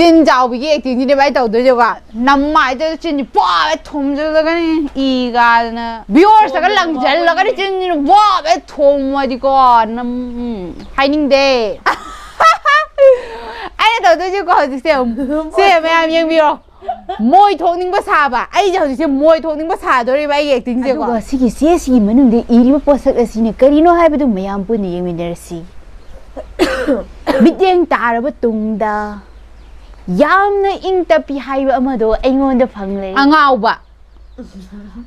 찐 자오비기 액팅이 많이 떠들죠. 남마이도 찐이 뽀에 톰들어가니 이가는 비어스가 랑젤라가니 찐이 뽀에 톰어디고 남 하이닝데. 아니 떠들죠. 어디세요? 세 매암 영비로. 모이 통닝 거 사봐. 아이 저 지금 모이 통닝 거 사도리 바이 액팅제 거. 아두가 시기 시에시 머는데 이리바 포석으시네 그리노 하이비도 매암 분이 예민해시. 미팅 따라바 뚱다. ꯌꯥꯝꯅ ꯏꯪ ꯇꯞꯄꯤ ꯍꯥꯏꯕ ꯑꯃꯗꯣ ꯑꯩꯉꯣꯟꯗ ꯐꯪꯂꯦ ꯑꯉꯥꯎꯕ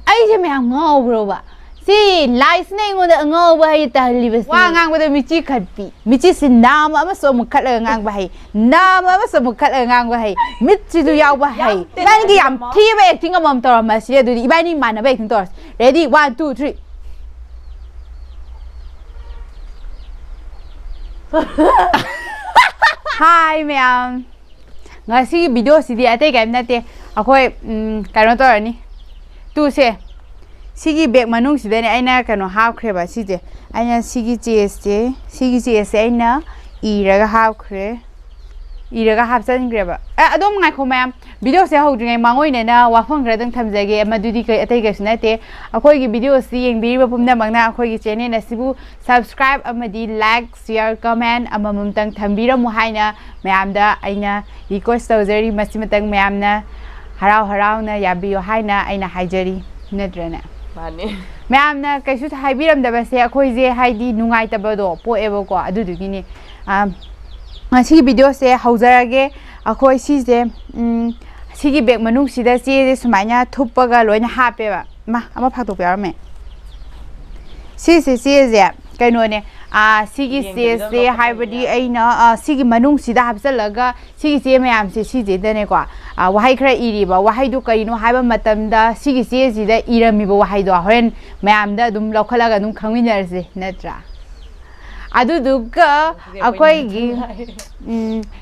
ꯑꯩꯁꯦ ꯃꯌꯥꯝ ꯉꯥꯎꯕ꯭ꯔꯣꯕ ꯁꯤ ꯂꯥꯏꯁꯤꯅ ꯑꯩꯉꯣꯟꯗ ꯑꯉꯥꯎꯕ ꯍꯩ ꯇꯥꯍꯜꯂꯤꯕꯁꯤ ꯋꯥ ꯉꯥꯡꯕꯗ ꯃꯤꯆꯤ ꯈꯠꯄꯤ ꯃꯤꯆꯤꯁꯤ ꯅꯥꯝ ꯑꯃꯁꯨ ꯑꯃꯨꯛ ꯈꯠꯂꯒ ꯉꯥꯡꯕ ꯍꯩ ꯅꯥꯝ ꯑꯃꯁꯨ ꯑꯃꯨꯛ ꯈꯠꯂꯒ ꯉꯥꯡꯕ ꯍꯩ ꯃꯤꯠꯁꯤꯁꯨ ꯌꯥꯎꯕ ꯍꯩ ꯏꯕꯥꯅꯤꯒꯤ ꯌꯥꯝ ꯊꯤꯕ ꯑꯦꯛꯇꯤꯡ ꯑꯃꯃꯝ ꯇꯧꯔꯝꯃꯁꯤ ꯑꯗꯨꯗꯤ 이바니 ꯃꯥꯟꯅꯕ ꯑꯦꯛꯇꯤꯡ ꯇꯧꯔꯁꯤ ꯔꯦꯗꯤ 1 2 3 하이 ꯃꯌꯥꯝ ngasi video sidi ate game nate akoi kano torani tu se sigi bag manung sidani aina kano half kreba sije aina sigi ches aina iraga half kre iraga half san kreba adom ngai kho mayam video se hodringai mangoi ne na wafang gradang thamjage amadudi kai ate ga sunate akoi gi video si yengbiriba pumna mangna akoi gi channel na sibu subscribe amadi like share comment amamum tang thambira mu haina mayamda aina request tawjari masimatang mayamna harau na yabiyo haina aina haijari nadrana mane mayamna kaisu haibiram da base akoi je haidi nungai tabado poebo ko adudugini ngasi video se haujarage akoi si je sigi bag manung sida che sumaina thupaga loina hapeba ma ama phaktok yarame si je kaino ne sigi se haibadi aina sigi manung sida hapsalaga sigi che mayam se si je dane ko wahai khra iriba wahai du kaino haiba matamda sigi che sida irami ba wahai do horen mayam da dum lokhalaga dum khangminarse natra aduduga akoi gi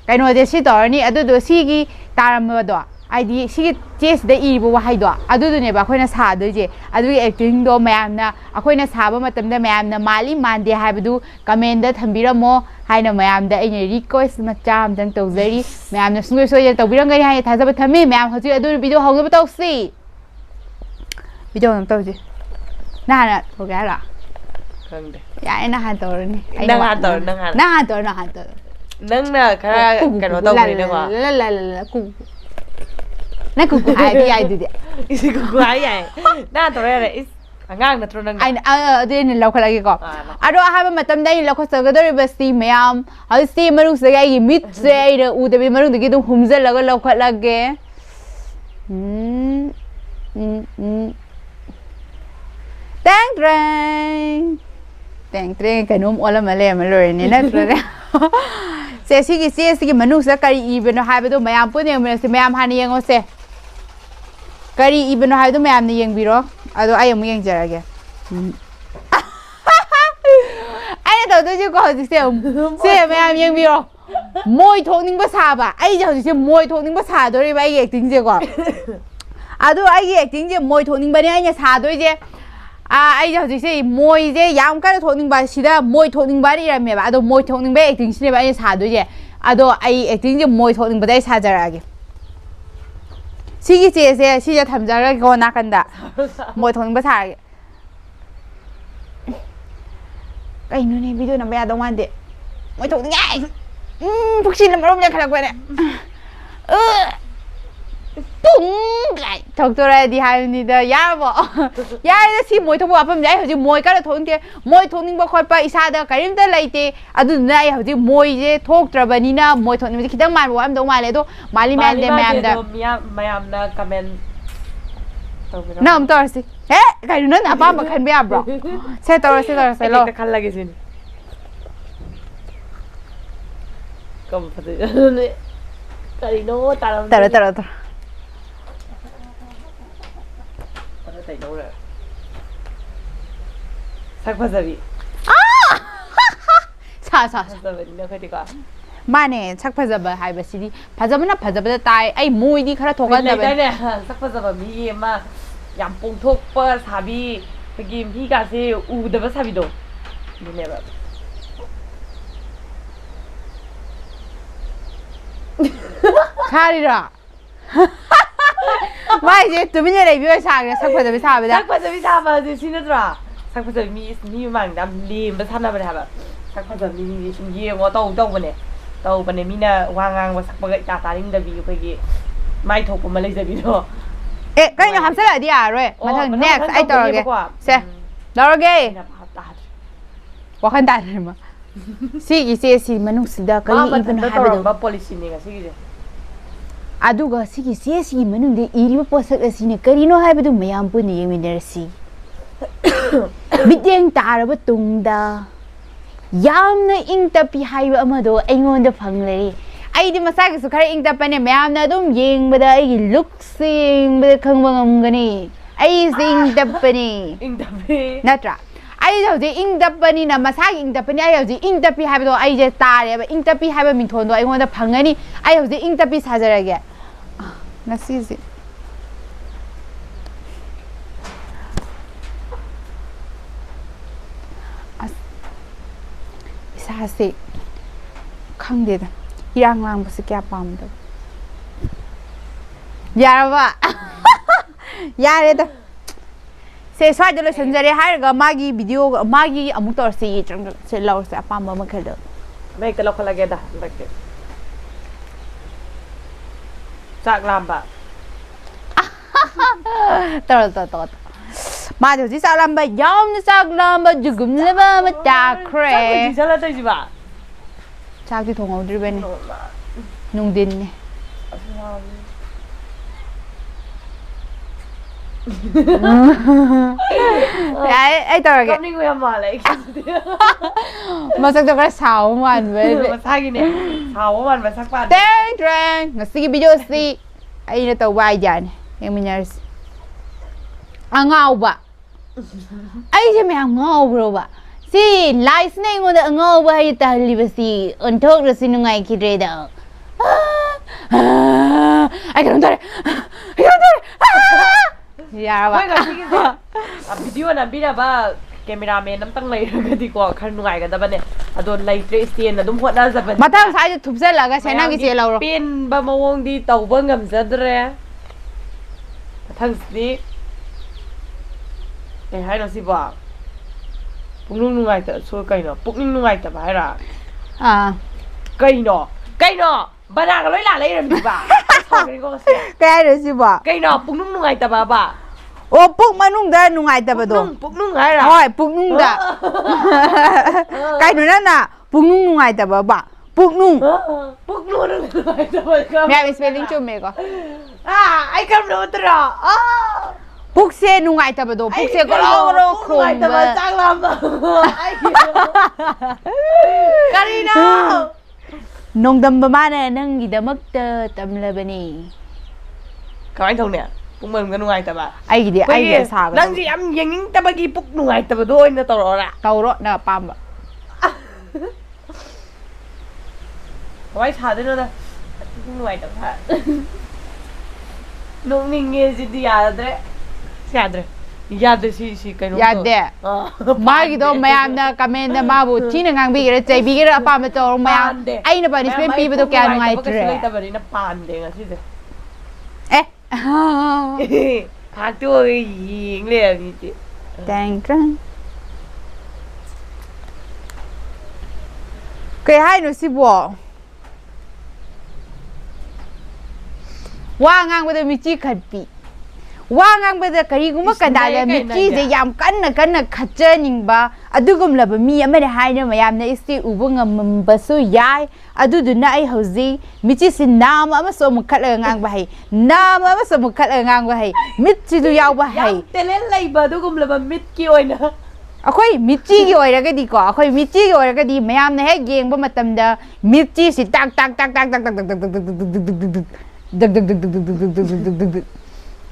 kaino de si torni adudu sigi taramado 아이디 시기 제스데 이보 와하이도 아두두네 바 코이나 사도제 아두기 액팅도 매암나 아코이나 사바 마tamda 매암나 말리 만데 하이बdu comment थम्बिरमो हाइना मैमदा अइने request मचा अमदंग तौजरी मैमना सुंगै सोय तौबिरंगै हाय थाजब थम्मी ma'am हजु अदु video हौगब तौसी video हम तौजी नाना होगारा खंदे या एना हान तौरनी नंगा तौर नंगना खरा कनो तौनी वा ला कु na kuku ai ai dide isi kuku ai na tore is angang na tro nang ai de ni lokhala gi ko ado ha ba matam dai lokho sagadori basti mayam ha si maru se ai mit se ai de u de maru de gi dum humza laga lokhala ge tang train kanum ola male malore ni na tro se sigi manu sa kari ibeno ha ba do mayam pune me se mayam hani yengo se kari ibeno ha do mayam ni yengbiro ado ay amu yengjarage ai da do ji ko ji se mayam yengbiro moi thongning ba sa ba ai ji se moi thongning ba sa do ri ba ai acting je ko ado ai acting je moi thongning ba ni ai sa do je ai ji se moi je yam ka thongning ba sida moi thongning ba ri rame ba ado moi thongning ba acting sine ba ai sa do je ado ai acting je moi thongning ba dai sa jarage 시기 제세 시자 탐자를 거 나간다 뭐 통는 거 사. 아이 눈에 비디오 나 매야 동안데 뭐 통는 게 복신은 말없냐 가라고 해. 뿡가이 덕돌아야 디 하입니다. 야보. 야이다 시 모이 통보 아픔 야이 허지 모이 까라 통게 모이 통는 거 콜빠 이사다 가림다 라이테 아두 나이 허지 모이 제 톡트라바니나 모이 통는 게 기당 말 모함 동 말에도 말리 맨데 매암다. 매암나 카멘 나 엄떠르시. 에? 가이는 아빠 뭐 칸 비야 브로. 세 떠르시 로. 칼라게 신. 컴 파데. 가리노 따라. sakpazabi sa sakpazabi khadi ka mane sakpazaba haiba sidi phajabana phajabada tai ai moi di khara thogan da ne sakpazaba mi ma yam pongthok pa sabi gi mi ga se u da ba sabi do ne ba 사리라. 마이제 두민이 레비오 사게 삭파자 비사베다. 삭파자 비사바 시네드라. 삭파자 미 망담 림바 사나바데 하바. 삭파자 미 예ngo 떠우네. 떠우바네 미나 왕앙바 삭바가 따따링다비 거기 마이 톡고 말레이자비도. 에, 그냥 함살아 어디야, 래? 마탕 next 아이 떨어게. 세. 떨어게. 와칸 다르마. 시기 세시 만웅스다 거기 이분 하베도. 폴리시니가 시기제. 아두가 시기 세시 만웅데 이리바 포석 아시네 그리노 하베도 마얌 푸니 예미너시. 미땡 따라바 뚱다. ꯌꯥꯝꯅ ꯏꯪ ꯇꯞꯄꯤ ꯍꯥꯏꯕ ꯑꯃꯗꯣ ꯑꯩꯉꯣꯟꯗ ꯐꯪꯂꯔꯤ ꯑꯩꯗꯤ ꯃꯁꯥꯒꯤꯁꯨ ꯈꯔ ꯏꯪ ꯇꯞꯄꯅꯦ ꯃꯌꯥꯝꯅ ꯑꯗꯨꯝ ꯌꯦꯡꯕꯗ ꯑꯩꯒꯤ ꯂꯨꯛꯁ ꯌꯦꯡꯕꯗ ꯈꯪꯕ ꯉꯝꯒꯅꯤ ꯑꯩꯁꯦ ꯏꯪ ꯇꯞꯄꯅꯤ ꯅꯠꯇ꯭ꯔꯥ ꯑꯩꯁꯦ ꯍꯧꯖꯤꯛ ꯏꯪ ꯇꯞꯄꯅꯤꯅ ꯃꯁꯥꯒꯤ ꯏꯪ ꯇꯞꯄꯅꯤ ꯑꯩ ꯍꯧꯖꯤꯛ ꯏꯪ ꯇꯞꯄꯤ ꯍꯥꯏꯕꯗꯣ ꯑꯩꯁꯦ ꯇꯥꯔꯦꯕ ꯏꯪ ꯇꯞꯄꯤ ꯍꯥꯏꯕ ꯃꯤꯡꯊꯣꯟꯗꯣ ꯑꯩꯉꯣꯟꯗ ꯐꯪꯒꯅꯤ ꯑꯩ ꯍꯧꯖꯤꯛ ꯏꯪ ꯇꯞꯄꯤ ꯁꯥꯖꯔꯒꯦ ꯉꯁꯤꯁꯦ 이사세 강대다 이랑랑 무슨 게 아빠인데 야라봐 야래다 세 swajalo sanjare harga magi video magi amuk tor se se laur se apamba makhada mai ka lokala ge da bakte sak lamba tor 마저 지 사람바 염 사람바 죽음레바 마타크레 잘라 되지 마 자기 동어들 베네 농딘네 ai tao cái con đi người mà lại mà sao tao cái sào man vậy mà sai cái này sào man mà sắc bạn tên trang nó xí video xí ai nó tao vai dàn em mình nhớ ngầu ba ai chứ mày ngầu rồi ba si live này ngồi đó ngầu ba hay ta live si on talk rồi xin ngay kia đây đó ai cái đó ya ba video na bina ba cameraman nam tang lai ga di ko khan ngai ga da ba ne adon lai tre stand na dum hot na za ba matang sai thup se la ga se na gi se lo ro pin ba mawong di tau ba ngam za dre thang si ai hai no si ba pukning nungai ta so kai no pukning nungai ta ba hai ra kai no ba na ga loi la lai ra mi ba cái rồi gì bỏ cái nào bụng nung ngày tập bà ô bụng mà nung ra nung ngày tập đồ bụng nung ngày ra rồi bụng nung ra cái nữa nè bụng nung ngày tập bà bụng nung ngày tập mẹ mình spelling cho mẹ coi ai cầm đồ tao bụng xe nung ngày tập đồ bụng xe có lo khùng ngày tập trang làm cái nào 농담바마나 능기다먹다 땀라바니 các anh thông nè cũng mừng cái nungai tập à ai gì ai sao đang gì em nhìn tập cái bụng nungai tập đôi nó tao rồi tao rồi nè pam ạ quay thả thế nữa đây nungai tập hả nung ninh nghe gì đi à đấy 야데 시 그런 거 야데 마기도 마야나 카멘나 마부 티는 강비기를 제비기를 아빠면 또 마야 아이나 바니 스페인 비비도 꽤 안 나이 트레 나 반대 가시데 에 학교 잉래 이제 땡크랑 cái hai nó xí bỏ qua ngang bây giờ mình chỉ cần bị Wangang beda kariguma kadala miki je yam kanna khachaning ba adugum laba mi amane haina mayamna isi ubunga mambasu yai aduduna ai hozi michi sin nam ama so mukhala ngang ba hai nam ama so mukhala ngang ba hai michi du yaw ba hai telen lai ba dugum laba mit ki oina akhoi michi gi oiragadi ko akhoi michi gi oiragadi mayamna he yengba matamda michi si tak tak tak tak tak tak tak tak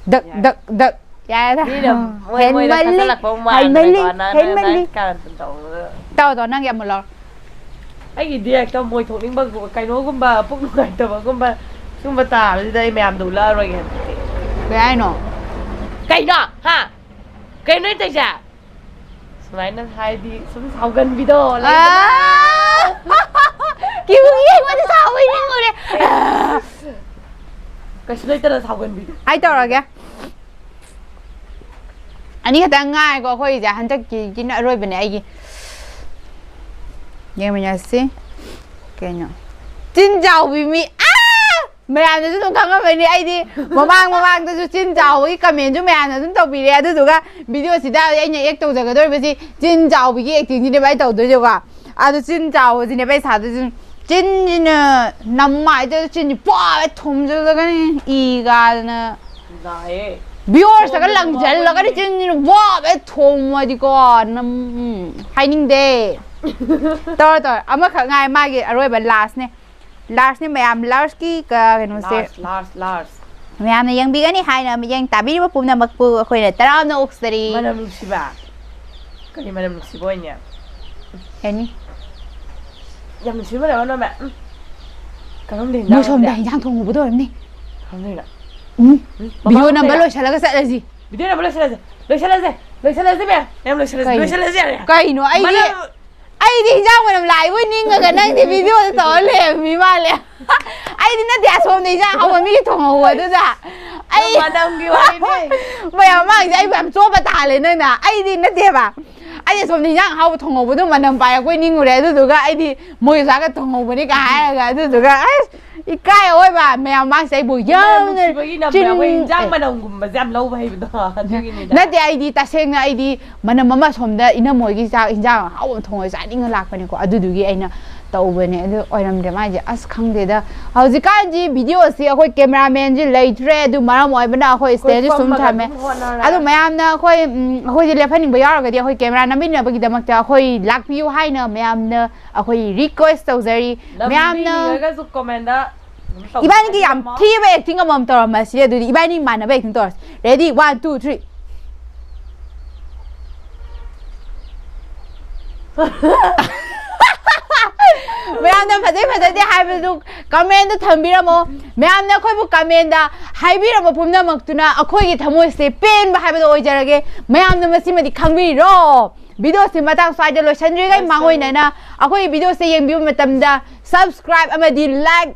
tak tak tak ya dah. Henmali. Tahu tahu nang ya mulor. Ai dia tao môi thuộc những bậc cái nó cũng bà phúc người tao cũng bà tả ở đây mềm đủ la rồi kìa. Cái ai nó? Cái nó ha. Cái nó tại sao? Lại nó hai đi xuống sau gần video lại. Kêu gì mà sao vậy người này? ꯀꯩꯁꯨ ꯂꯩꯇꯅ ꯁꯥꯎꯒꯟꯕꯤꯗꯣ ꯑꯩ ꯇꯧꯔꯒꯦ ꯑꯅꯤ ꯈꯛꯇꯪ ꯉꯥꯏꯀꯣ ꯑꯩꯈꯣꯏꯁꯦ ꯍꯟꯗꯛꯀꯤꯅ ꯑꯔꯣꯏꯕꯅꯦ ꯑꯩꯒꯤ ꯌꯦꯡꯃꯤꯟꯅꯁꯤ ꯀꯩꯅꯣ ꯆꯤꯟ ꯆꯥꯎꯕꯤ ꯃꯤ ꯃꯌꯥꯝꯅꯁꯨ ꯑꯗꯨꯝ ꯈꯪꯉꯝꯃꯅꯤ ꯑꯩꯗꯤ ꯃꯃꯥꯡꯗꯁꯨ ꯆꯤꯟ ꯆꯥꯎꯕꯒꯤ ꯀꯃꯦꯟꯁꯨ ꯃꯌꯥꯝꯅ ꯑꯗꯨꯝ ꯇꯧꯕꯤꯔꯦ ꯑꯗꯨꯗꯨꯒ ꯚꯤꯗꯤꯑꯣꯁꯤꯗ ꯑꯩꯅ ꯑꯦꯛ ꯇꯧꯖꯒꯗꯧꯔꯤꯕꯁꯤ ꯆꯤꯟ ꯆꯥꯎꯕꯤꯒꯤ ꯑꯦꯛꯇꯤꯡꯁꯤꯅꯦꯕ ꯑꯩ ꯇꯧꯗꯣꯏꯁꯦꯀꯣ ꯑꯗꯨ ꯆꯤꯟ ꯆꯥꯎꯕꯁꯤꯅꯦꯕ ꯑꯩ ꯁꯥꯗꯣꯏꯁꯤ ꯆꯤꯟꯁꯤꯅ ꯅꯝꯃꯥꯏꯗ ꯆꯤꯟꯁꯤ ꯄꯣꯛꯑ ꯊꯨꯝꯖꯤꯜꯂꯒꯅꯤ ꯏꯒꯥꯗꯅ 나의 ꯚꯤꯌꯣꯔꯁꯇꯒ ꯂꯪꯁꯤꯜꯂꯒꯅꯤ ꯆꯤꯟꯁꯤꯅ ꯋꯥꯕ ꯊꯣꯝꯃꯗꯤꯀꯣ ꯍꯥꯏꯅꯤꯡꯗꯦ ꯇꯧꯔ ꯑꯃꯈꯛ ꯉꯥꯏ ꯃꯥꯒꯤ ꯑꯔꯣꯏꯕ ꯂꯥꯁꯅꯦ ꯃꯌꯥꯝ ꯂꯥꯔꯁꯀꯤ ꯀꯩꯅꯣꯁꯦ 라스 ꯃꯌꯥꯝꯅ ꯌꯦꯡꯕꯤꯒꯅꯤ ꯍꯥꯏꯅ ꯃꯤꯠꯌꯦꯡ ꯇꯥꯕꯤꯔꯤꯕ ꯄꯨꯝꯅꯃꯛꯄꯨ ꯑꯩꯈꯣꯏꯅ ꯇꯔꯥꯝꯅ ꯑꯣꯛꯆꯔꯤ 만남 묵시바 그니 만남 묵시보이냐 ꯍꯦꯅꯤ 야 묵시보라 만남에 그럼 된다 ꯃꯣꯏ ꯁꯣꯝꯗ ꯍꯤꯟꯖꯥꯡ ꯊꯣꯡꯉꯨꯕꯗ 어렵니 그럼 된다 ꯚꯤꯗꯤꯑꯣ ꯅꯝꯕ ꯂꯣꯏꯁꯤꯜꯂꯒ ꯆꯠꯂꯁꯤ 비디오나 로이샬라제 배 야 로이샬라제 ꯀꯩꯅꯣ ꯑꯩꯗꯤ ꯍꯤꯟꯖꯥꯡ ꯃꯅꯝ ꯂꯥꯛꯏꯕꯣꯏ ꯅꯤꯡꯉꯒ ꯅꯪꯗꯤ ꯚꯤꯗꯤꯑꯣꯗ ꯇꯧꯔ ꯂꯩꯔꯝꯃꯤ ꯃꯥꯜꯂꯦ ꯑꯩꯗꯤ ꯅꯠꯇꯦ ꯑꯁꯣꯝꯗ ꯍꯤꯟꯖꯥꯡ ꯍꯧꯕ ꯃꯤꯒꯤ ꯊꯣꯡꯍꯧꯕ ꯑꯗꯨꯗ ꯑꯩ 만남기 와이네 ꯃꯌꯥꯝ ꯃꯥꯡꯁꯦ ꯑꯩꯕꯨ ꯌꯥꯝ ꯆꯣꯞꯄ ꯇꯥꯜꯂꯦ ꯅꯪꯅ ꯑꯩꯗꯤ ꯅꯠꯇꯦꯕ ꯑꯩꯗꯤ ꯑꯁꯣꯝꯗ ꯍꯤꯟꯖꯥꯡ ꯍꯥꯎꯕ ꯊꯣꯡꯍꯧꯕꯗꯣ ꯃꯅꯝ ꯄꯥꯏꯔꯛꯄꯣꯏ ꯅꯤꯡꯉꯨꯔꯦ ꯑꯗꯨꯗꯨꯒ ꯑꯩꯗꯤ ꯃꯣꯏ ꯆꯥꯒ ꯊꯣꯡꯍꯧꯕꯅꯤꯒ ꯍꯥꯏꯔꯒ ꯑꯗꯨꯗꯨꯒ ꯑꯁ ꯏꯀꯥꯏ ꯑꯣꯏꯕ ꯃꯌꯥꯝ ꯃꯥꯡꯁꯦ ꯑꯩꯕꯨ ꯌꯥꯝꯅ ꯆꯤꯟ ꯃꯅꯝꯒꯨꯝꯕꯁꯦ ꯌꯥꯝ ꯂꯧꯕ ꯍꯩꯕꯗꯣ ꯑꯗꯨꯒꯤꯅꯤꯗ ꯅꯠꯇꯦ ꯑꯩꯗꯤ ꯇꯁꯦꯡꯅ ꯑꯩꯗꯤ ꯃꯅꯝ ꯑꯃ ꯁꯣꯝꯗ ꯏꯅꯝꯃꯣꯏꯒꯤ ꯆꯥꯛ ꯍꯤꯟꯖꯥꯡ ꯍꯥꯎꯕ ꯊꯣꯡꯉꯒ ꯆꯥꯅꯤꯡꯉ ꯂꯥꯛꯄꯅꯦꯀꯣ ꯑꯗꯨꯗꯨꯒꯤ ꯑꯩꯅ ꯇꯧꯕꯅꯦ ꯑꯗꯨ ꯑꯣꯏꯔꯝꯗ꯭ꯔꯦ ꯃꯥꯏꯁꯦ ꯑꯁ ꯈꯪꯗꯦꯗ ꯍꯧꯖꯤꯛꯀꯥꯟꯁꯤ ꯚꯤꯗꯤꯑꯣꯁꯤ ꯑꯩꯈꯣꯏ ꯀꯦꯃꯦꯔꯥꯃꯦꯟꯁꯤ ꯂꯩꯇ꯭ꯔꯦ ꯑꯗꯨ ꯃꯔꯝ ꯑꯣꯏꯕꯅ ꯑꯩꯈꯣꯏ ꯁ꯭ꯇꯦꯟꯁꯨ ꯁꯨꯝ ꯊꯝꯃꯦ ꯑꯗꯨ ꯃꯌꯥꯝꯅ ꯑꯩꯈꯣꯏꯁꯦ ꯂꯦꯞꯍꯟꯅꯤꯡꯕ ꯌꯥꯎꯔꯒꯗꯤ ꯑꯩꯈꯣꯏ ꯀꯦꯃꯦꯔꯥ ꯅꯝꯃꯤꯟꯅꯕꯒꯤꯗꯃꯛꯇ ꯑꯩꯈꯣꯏ ꯂꯥꯛꯄꯤꯌꯨ ꯍꯥꯏꯅ ꯃꯌꯥꯝꯅ ꯑꯩꯈꯣꯏ ꯔꯤꯀ꯭ꯋꯦꯁ ꯇꯧꯖꯔꯤ ꯃꯌꯥꯝꯅ 이반이게 얌 티브 액팅 한번 떨어마시 애들이 이반이 만나봐 액팅 떨어 레디 1 2 3 ꯃꯌꯥꯝꯅ ꯐꯖꯩ ꯐꯖꯗꯦ ꯍꯥꯏꯕꯗꯨ ꯀꯃꯦꯟꯗ ꯊꯝꯕꯤꯔꯝꯃꯣ ꯃꯌꯥꯝꯅ ꯑꯩꯈꯣꯏꯕꯨ ꯀꯃꯦꯟꯗ ꯍꯥꯏꯕꯤꯔꯝꯕ ꯄꯨꯝꯅꯃꯛꯇꯨꯅ ꯑꯩꯈꯣꯏꯒꯤ ꯊꯃꯣꯏꯁꯦ ꯄꯦꯟꯕ ꯍꯥꯏꯕꯗꯣ ꯑꯣꯏꯖꯔꯒꯦ ꯃꯌꯥꯝꯅ ꯃꯁꯤꯃꯗꯤ ꯈꯪꯕꯤꯔꯣ ꯚꯤꯗꯤꯑꯣꯁꯤ ꯃꯇꯥꯡ ꯁ꯭ꯋꯥꯏꯗ ꯂꯣꯏꯁꯤꯟꯗ꯭ꯔꯤꯉꯩ ꯃꯥꯡꯑꯣꯏꯅꯅ ꯑꯩꯈꯣꯏꯒꯤ ꯚꯤꯗꯤꯑꯣꯁꯦ ꯌꯦꯡꯕꯤꯕ ꯃꯇꯝꯗ ꯁꯕꯁꯀ꯭ꯔꯥꯏꯕ ꯑꯃꯗꯤ ꯂꯥꯏꯛ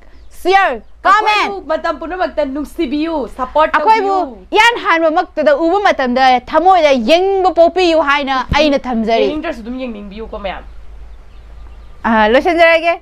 ꯁꯤꯌꯔ ꯀꯃꯦꯟ ꯃꯇꯝ ꯄꯨꯝꯅꯃꯛꯇ ꯅꯨꯡꯁꯤꯕꯤꯌꯨ ꯁꯄꯣꯔꯠ ꯑꯩꯈꯣꯏꯕꯨ ꯏꯍꯥꯟ ꯍꯥꯟꯕꯃꯛꯇꯗ ꯎꯕ ꯃꯇꯝꯗ ꯊꯃꯣꯏꯗ ꯌꯦꯡꯕ ꯄꯣꯛꯄꯤꯌꯨ ꯍꯥꯏꯅ ꯑꯩꯅ ꯊꯝꯖꯔꯤ ꯌꯦꯡꯅꯤꯡꯗ꯭ꯔꯁꯨ ꯑꯗꯨꯝ ꯌꯦꯡꯅꯤꯡꯕꯤꯌꯨꯀꯣ ꯃꯌꯥꯝ ꯂꯣꯏꯁꯤꯟꯖꯔꯒꯦ